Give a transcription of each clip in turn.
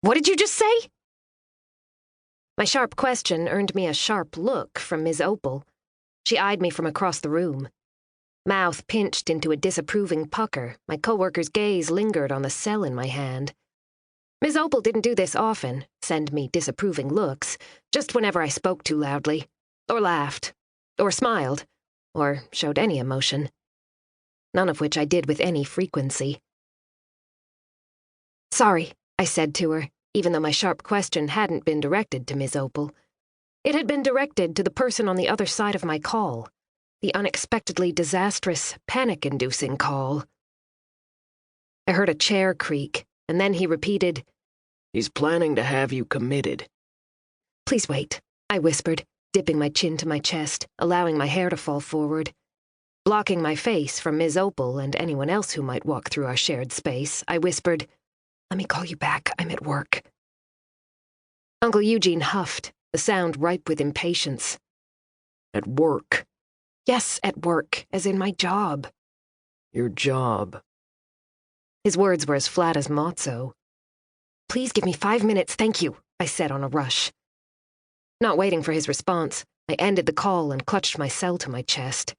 What did you just say? My sharp question earned me a sharp look from Ms. Opal. She eyed me from across the room. Mouth pinched into a disapproving pucker, my coworker's gaze lingered on the cell in my hand. Ms. Opal didn't do this often, send me disapproving looks, just whenever I spoke too loudly, or laughed, or smiled, or showed any emotion. None of which I did with any frequency. "Sorry," I said to her, even though my sharp question hadn't been directed to Ms. Opal. It had been directed to the person on the other side of my call, the unexpectedly disastrous, panic-inducing call. I heard a chair creak, and then he repeated, "He's planning to have you committed." "Please wait," I whispered, dipping my chin to my chest, allowing my hair to fall forward. Blocking my face from Ms. Opal and anyone else who might walk through our shared space, I whispered, "Let me call you back. I'm at work." Uncle Eugene huffed, the sound ripe with impatience. "At work?" "Yes, at work, as in my job." "Your job." His words were as flat as mozzo. "Please give me 5 minutes, thank you," I said on a rush. Not waiting for his response, I ended the call and clutched my cell to my chest.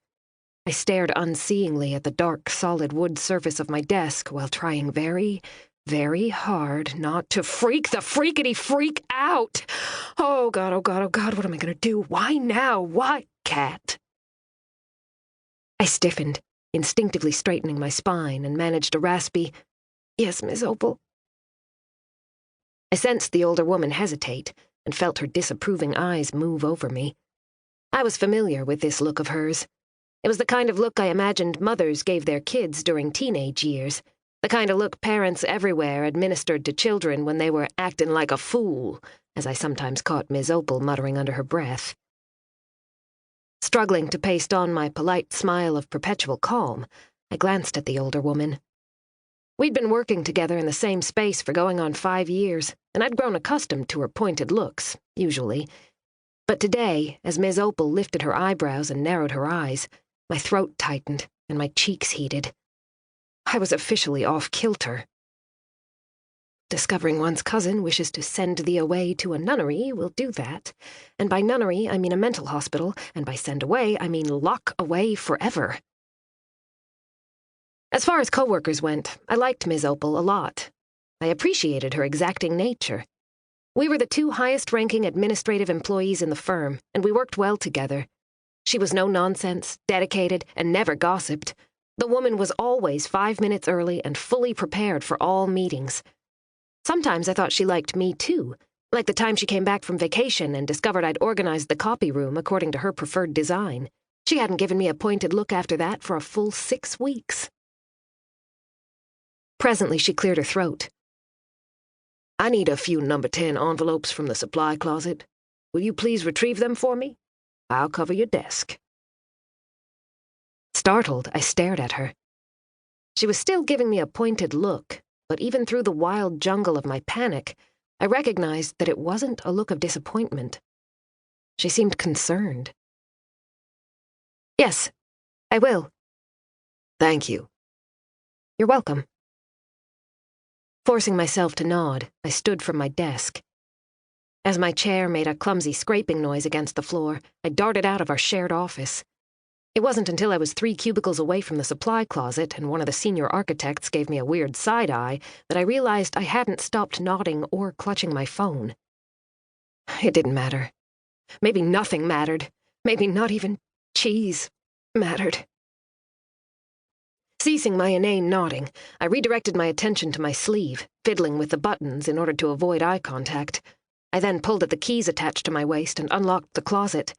I stared unseeingly at the dark, solid wood surface of my desk while trying very, very hard not to freak the freakity-freak out. Oh God, what am I going to do? Why now? Why, Cat? I stiffened, instinctively straightening my spine, and managed a raspy, "Yes, Miss Opal." I sensed the older woman hesitate and felt her disapproving eyes move over me. I was familiar with this look of hers. It was the kind of look I imagined mothers gave their kids during teenage years, the kind of look parents everywhere administered to children when they were acting like a fool, as I sometimes caught Miss Opal muttering under her breath. Struggling to paste on my polite smile of perpetual calm, I glanced at the older woman. We'd been working together in the same space for going on 5 years, and I'd grown accustomed to her pointed looks, usually. But today, as Miss Opal lifted her eyebrows and narrowed her eyes, my throat tightened and my cheeks heated. I was officially off kilter. Discovering one's cousin wishes to send thee away to a nunnery will do that. And by nunnery, I mean a mental hospital, and by send away, I mean lock away forever. As far as coworkers went, I liked Ms. Opal a lot. I appreciated her exacting nature. We were the 2 highest-ranking administrative employees in the firm, and we worked well together. She was no-nonsense, dedicated, and never gossiped. The woman was always 5 minutes early and fully prepared for all meetings. Sometimes I thought she liked me, too, like the time she came back from vacation and discovered I'd organized the copy room according to her preferred design. She hadn't given me a pointed look after that for a full 6 weeks. Presently, she cleared her throat. "I need a few number 10 envelopes from the supply closet. Will you please retrieve them for me? I'll cover your desk." Startled, I stared at her. She was still giving me a pointed look, but even through the wild jungle of my panic, I recognized that it wasn't a look of disappointment. She seemed concerned. "Yes, I will." "Thank you." "You're welcome." Forcing myself to nod, I stood from my desk. As my chair made a clumsy scraping noise against the floor, I darted out of our shared office. It wasn't until I was 3 cubicles away from the supply closet and one of the senior architects gave me a weird side-eye that I realized I hadn't stopped nodding or clutching my phone. It didn't matter. Maybe nothing mattered. Maybe not even cheese mattered. Ceasing my inane nodding, I redirected my attention to my sleeve, fiddling with the buttons in order to avoid eye contact. I then pulled at the keys attached to my waist and unlocked the closet.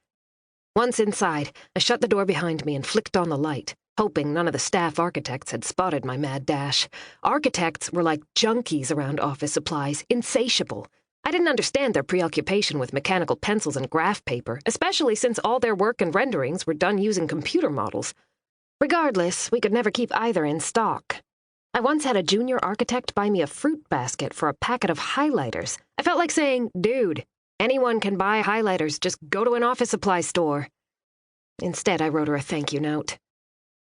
Once inside, I shut the door behind me and flicked on the light, hoping none of the staff architects had spotted my mad dash. Architects were like junkies around office supplies, insatiable. I didn't understand their preoccupation with mechanical pencils and graph paper, especially since all their work and renderings were done using computer models. Regardless, we could never keep either in stock. I once had a junior architect buy me a fruit basket for a packet of highlighters. I felt like saying, "Dude, anyone can buy highlighters, just go to an office supply store." Instead, I wrote her a thank you note.